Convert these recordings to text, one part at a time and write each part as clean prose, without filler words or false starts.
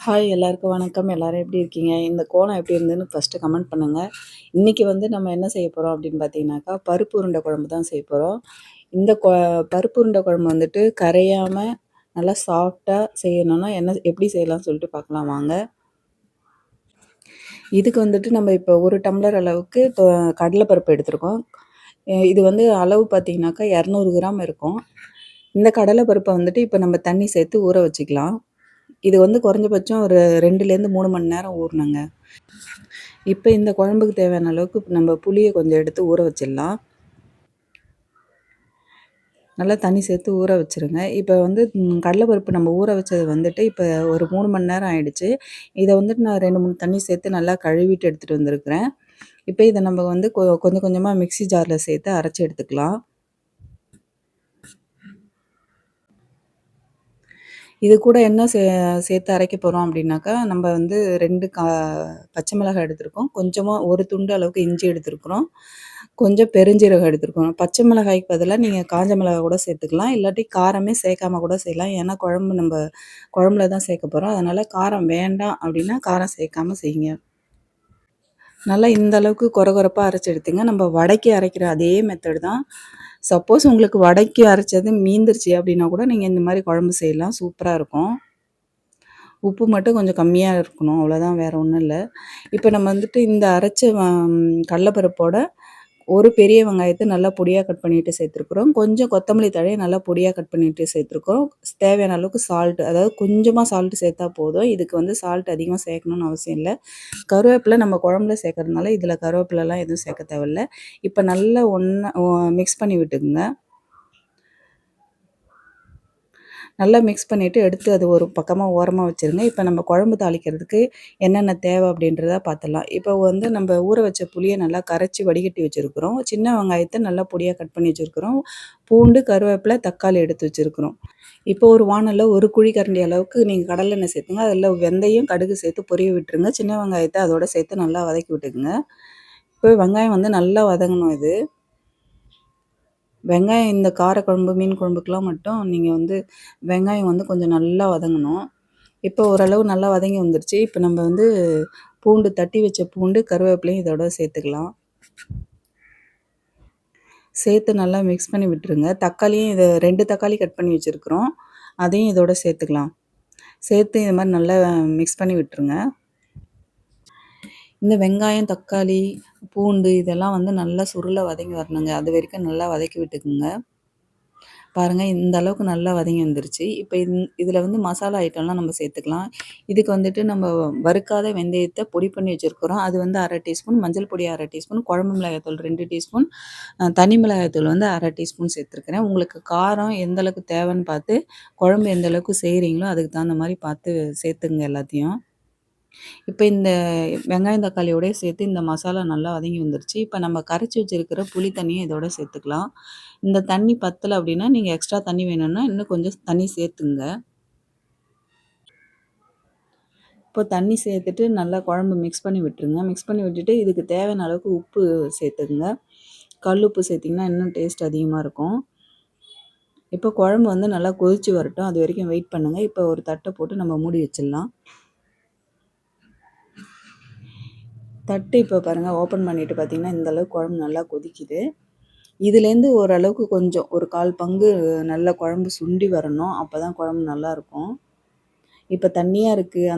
Hi எல்லாருக்கும் வணக்கம். எல்லாரும் எப்படி இருக்கீங்க? இந்த கோலம் எப்படி இருந்ததுன்னு ஃபர்ஸ்ட்டு கமெண்ட் பண்ணுங்க. இன்னைக்கு வந்து நம்ம என்ன செய்ய போறோம் அப்படின்னு பார்த்தீங்கன்னாக்கா, பருப்பு உருண்டை குழம்பு தான் செய்ய போறோம். இந்த பருப்பு உருண்டை குழம்பு வந்துட்டு கரையாம நல்லா சாஃப்ட்டா செய்யணும்னா எப்படி செய்யலாம்னு சொல்லிட்டு பார்க்கலாம் வாங்க. இதுக்கு வந்துட்டு நம்ம இப்போ 1 டம்ளர் அளவுக்கு கடலை பருப்பு எடுத்திருக்கோம். இது வந்து அளவு பார்த்தீங்கன்னாக்கா 200 கிராம் இருக்கும். இந்த கடலை பருப்பை வந்துட்டு இப்போ நம்ம தண்ணி சேர்த்து ஊற வச்சுக்கலாம். இது வந்து குறைஞ்சபட்சம் ஒரு 2லேருந்து 3 மணி நேரம் ஊறணுங்க. இப்போ இந்த குழம்புக்கு தேவையான அளவுக்கு நம்ம புளியை கொஞ்சம் எடுத்து ஊற வச்சிடலாம். நல்லா தண்ணி சேர்த்து ஊற வச்சுருங்க. இப்போ வந்து கடலைப்பருப்பு நம்ம ஊற வச்சது வந்துட்டு இப்போ ஒரு 3 மணி நேரம் ஆயிடுச்சு. இதை வந்துட்டு நான் 2, 3 தண்ணி சேர்த்து நல்லா கழுவிட்டு எடுத்துகிட்டு வந்திருக்கிறேன். இப்போ இதை நம்ம வந்து கொஞ்சம் கொஞ்சமாக மிக்ஸி ஜாரில் சேர்த்து அரைச்சி எடுத்துக்கலாம். இது கூட என்ன சேர்த்து அரைக்க போகிறோம் அப்படின்னாக்கா, நம்ம வந்து 2 பச்சை மிளகாய் எடுத்திருக்கோம். கொஞ்சமாக ஒரு துண்டு அளவுக்கு இஞ்சி எடுத்திருக்கிறோம். கொஞ்சம் பெருஞ்சீரகம் எடுத்திருக்கோம். பச்சை மிளகாய்க்கு பதிலா நீங்கள் காஞ்ச மிளகாய் கூட சேர்த்துக்கலாம். இல்லாட்டி காரமே சேர்க்காம கூட செய்யலாம். ஏன்னா நம்ம குழம்புல தான் சேர்க்க போகிறோம். அதனால் காரம் வேண்டாம் அப்படின்னா காரம் சேர்க்காம செய்யுங்க. நல்லா இந்த அளவுக்கு கொரகொரப்பா அரைச்சு எடுத்துங்க. நம்ம வடைக்கு அரைக்கிற அதே மெத்தட் தான். சப்போஸ் உங்களுக்கு வடைக்கு அரைச்சது மீந்துருச்சு அப்படின்னா கூட நீங்கள் இந்த மாதிரி குழம்பு செய்யலாம். சூப்பராக இருக்கும். உப்பு மட்டும் கொஞ்சம் கம்மியா இருக்கணும். அவ்வளோதான், வேற ஒண்ணும் இல்ல. இப்ப நம்ம வந்துட்டு இந்த அரைச்ச கடலப்பருப்போட ஒரு பெரிய வெங்காயத்த நல்லா பொடியா கட் பண்ணிட்டு சேர்த்துருக்குறோம். கொஞ்சம் கொத்தமல்லி தழைய நல்லா பொடியா கட் பண்ணிட்டு சேர்த்துருக்குறோம். தேவையான அளவுக்கு சால்ட், அதாவது கொஞ்சமா சால்ட் சேர்த்தா போதும். இதுக்கு வந்து சால்ட் அதிகமா சேர்க்கணும்னு அவசியம் இல்ல. கருவேப்பில நம்ம குழம்புல சேர்க்கறதுனால இதில கருவேப்பிலலாம் எதுவும் சேர்க்க தேவையில்ல. இப்ப நல்லா மிக்ஸ் பண்ணி விட்டுக்குங்க. நல்லா மிக்ஸ் பண்ணிவிட்டு எடுத்து அது ஒரு பக்கமாக ஓரமாக வச்சுருங்க. இப்போ நம்ம குழம்பு தாளிக்கிறதுக்கு என்னென்ன தேவை அப்படின்றத பார்த்துடலாம். இப்போ வந்து நம்ம ஊற வச்ச புளியை நல்லா கரைச்சி வடிகட்டி வச்சுருக்குறோம். சின்ன வெங்காயத்தை நல்லா பொடியாக கட் பண்ணி வச்சுருக்குறோம். பூண்டு, கருவேப்பிலை, தக்காளி எடுத்து வச்சுருக்குறோம். இப்போ ஒரு வாணல்ல ஒரு குழிக்கரண்டி அளவுக்கு நீங்கள் கடலெண்ணெய் சேர்த்துங்க. அதில் வெந்தயம், கடுகு சேர்த்து பொரிய விட்டுருங்க. சின்ன வெங்காயத்தை அதோட சேர்த்து நல்லா வதக்கி விட்டுக்குங்க. இப்போ வெங்காயம் வந்து நல்லா வதங்கணும் இது. வெங்காயம் இந்த காரக்குழம்பு, மீன் குழம்புக்கெலாம் மட்டும் நீங்கள் வந்து வெங்காயம் வந்து கொஞ்சம் நல்லா வதங்கணும். இப்போ ஓரளவு நல்லா வதங்கி வந்துருச்சு. இப்போ நம்ம வந்து பூண்டு, தட்டி வச்ச பூண்டு, கருவேப்பிலையும் இதோட சேர்த்துக்கலாம். சேர்த்து நல்லா மிக்ஸ் பண்ணி விட்டுருங்க. தக்காளியும் 2 தக்காளி கட் பண்ணி வச்சுருக்குறோம். அதையும் இதோட சேர்த்துக்கலாம். சேர்த்து இது மாதிரி நல்லா மிக்ஸ் பண்ணி விட்டுருங்க. இந்த வெங்காயம், தக்காளி, பூண்டு இதெல்லாம் வந்து நல்லா சுருள வதங்கி வரணுங்க. அது வரைக்கும் நல்லா வதக்கி விட்டுக்குங்க. பாருங்க, இந்த அளவுக்கு நல்லா வதங்கி வந்துருச்சு. இப்போ இதில் வந்து மசாலா ஐட்டம்லாம் நம்ம சேர்த்துக்கலாம். இதுக்கு வந்துட்டு நம்ம வறுக்காத வெந்தயத்தை பொடி பண்ணி வச்சுருக்கிறோம். அது வந்து 1/2 டீஸ்பூன், மஞ்சள் பொடி 1/2 டீஸ்பூன், குழம்பு மிளகாய்த்தூள் 2 டீஸ்பூன், தனி மிளகாய்த்தூள் வந்து 1/2 டீஸ்பூன் சேர்த்துருக்கிறேன். உங்களுக்கு காரம் எந்த அளவுக்கு தேவைன்னு பார்த்து, குழம்பு எந்த அளவுக்கு செய்கிறீங்களோ அதுக்கு தகுந்த மாதிரி பார்த்து சேர்த்துங்க எல்லாத்தையும். இப்போ இந்த வெங்காயம், தக்காளியோடயே சேர்த்து இந்த மசாலா நல்லா வதங்கி வந்துருச்சு. இப்போ நம்ம கரைச்சி வச்சிருக்கிற புளி தண்ணிய இதோட சேர்த்துக்கலாம். இந்த தண்ணி பத்தல அப்படின்னா, நீங்க எக்ஸ்ட்ரா தண்ணி வேணும்னா இன்னும் கொஞ்சம் தண்ணி சேர்த்துங்க. இப்போ தண்ணி சேர்த்துட்டு நல்லா குழம்பு மிக்ஸ் பண்ணி விட்டுருங்க. மிக்ஸ் பண்ணி விட்டுட்டு இதுக்கு தேவையான அளவுக்கு உப்பு சேர்த்துக்குங்க. கல் உப்பு சேர்த்திங்கன்னா இன்னும் டேஸ்ட் அதிகமா இருக்கும். இப்போ குழம்பு வந்து நல்லா கொதிச்சு வரட்டும். அது வரைக்கும் வெயிட் பண்ணுங்க. இப்போ ஒரு தட்ட போட்டு நம்ம மூடி வச்சிடலாம். தட்டு இப்போ பாருங்கள், ஓப்பன் பண்ணிவிட்டு பார்த்தீங்கன்னா, இந்த அளவுக்கு குழம்பு நல்லா கொதிக்குது. இதுலேருந்து ஓரளவுக்கு கொஞ்சம் ஒரு 1/4 பங்கு நல்ல குழம்பு சுண்டி வரணும். அப்போ தான் குழம்பு நல்லாயிருக்கும். இப்போ தண்ணியா இருக்குது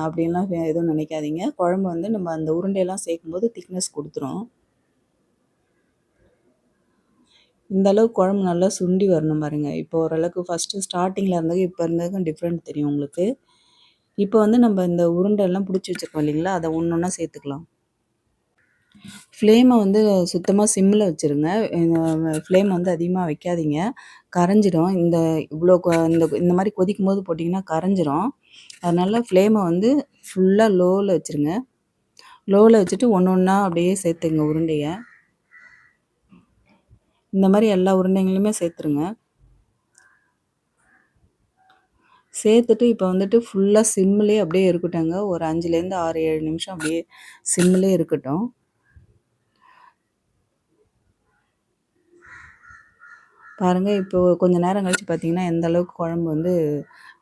அப்படின்லாம் எதுவும் நினைக்காதீங்க. குழம்பு வந்து நம்ம அந்த உருண்டையெல்லாம் சேர்க்கும்போது திக்னஸ் கொடுத்துரும். இந்த அளவுக்கு குழம்பு நல்லா சுண்டி வரணும் பாருங்க. இப்போ ஓரளவுக்கு ஃபஸ்ட்டு ஸ்டார்ட்டிங்கில் இருந்தது இப்போ இருந்ததுக்கும் டிஃப்ரெண்ட் தெரியும் உங்களுக்கு. இப்போ வந்து நம்ம இந்த உருண்டைலாம் பிடிச்சி வச்சுருக்கோம் இல்லைங்களா, அதை ஒன்று ஒன்றா சேர்த்துக்கலாம். ஃப்ளேமை வந்து சுத்தமாக சிம்மில் வச்சுருங்க. ஃப்ளேம் வந்து அதிகமாக வைக்காதீங்க. கரைஞ்சிடும். இவ்வளோ இந்த மாதிரி கொதிக்கும்போது போட்டிங்கன்னா கரைஞ்சிரும். அதனால் ஃப்ளேமை வந்து ஃபுல்லாக லோவில் வச்சுருங்க. லோவில் வச்சுட்டு ஒன்று ஒன்றா அப்படியே சேர்த்துங்க உருண்டைய. இந்த மாதிரி எல்லா உருண்டைங்களுமே சேர்த்துருங்க. சேர்த்துட்டு இப்போ வந்துட்டு ஃபுல்லாக சிம்மிலே அப்படியே இருக்கட்டுங்க. ஒரு 5லேருந்து 6, 7 நிமிஷம் அப்படியே சிம்மிலே இருக்கட்டும். பாருங்கள், இப்போ கொஞ்சம் நேரம் கழிச்சு பார்த்தீங்கன்னா, எந்த அளவுக்கு குழம்பு வந்து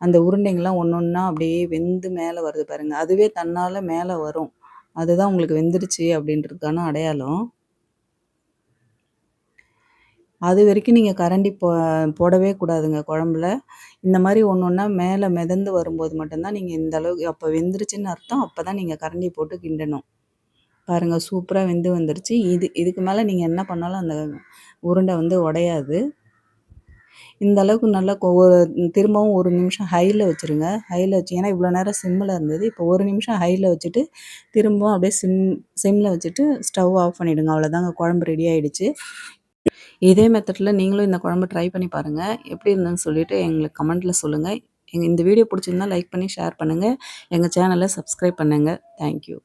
அந்த உருண்டைங்கலாம் ஒண்ணா அப்படியே வெந்து மேல வருது பாருங்க. அதுவே தன்னால மேல வரும். அதுதான் உங்களுக்கு வெந்துருச்சு அப்படின்றதுக்கான அடையாளம். அதுவரைக்கும் நீங்க கரண்டி போடவே கூடாதுங்க குழம்புல. இந்த மாரி ஒண்ணா மேல மிதந்து வரும்போது மட்டும் தான் நீங்க இந்த அளவுக்கு அப்ப வெந்துருச்சுன்னு அர்த்தம். அப்பதான் நீங்க கரண்டி போட்டு கிண்டணும். பாருங்க சூப்பரா வெந்து வந்துருச்சு. இதுக்கு மேல நீங்க என்ன பண்ணாலும் அந்த உருண்டை வந்து உடையாது. இந்த அளவுக்கு நல்லா திரும்பவும் 1 நிமிஷம் ஹைல வச்சுருங்க. ஹைல வச்சு ஏன்னா இவ்வளோ நேரம் சிம்ல இருந்தது. இப்போ 1 நிமிஷம் ஹைல வச்சுட்டு, திரும்பவும் அப்படியே சிம்ல வச்சுட்டு ஸ்டவ் ஆஃப் பண்ணிடுங்க. அவ்வளோதாங்க குழம்பு ரெடி ஆயிடுச்சு. இதே மெத்தட்ல நீங்களும் இந்த குழம்பு ட்ரை பண்ணி பாருங்க. எப்படி இருந்ததுன்னு சொல்லிட்டு எங்களுக்கு கமெண்ட்ல சொல்லுங்க. இந்த வீடியோ பிடிச்சிருந்தா லைக் பண்ணி ஷேர் பண்ணுங்க. எங்க சேனல சப்ஸ்கிரைப் பண்ணுங்க. Thank you.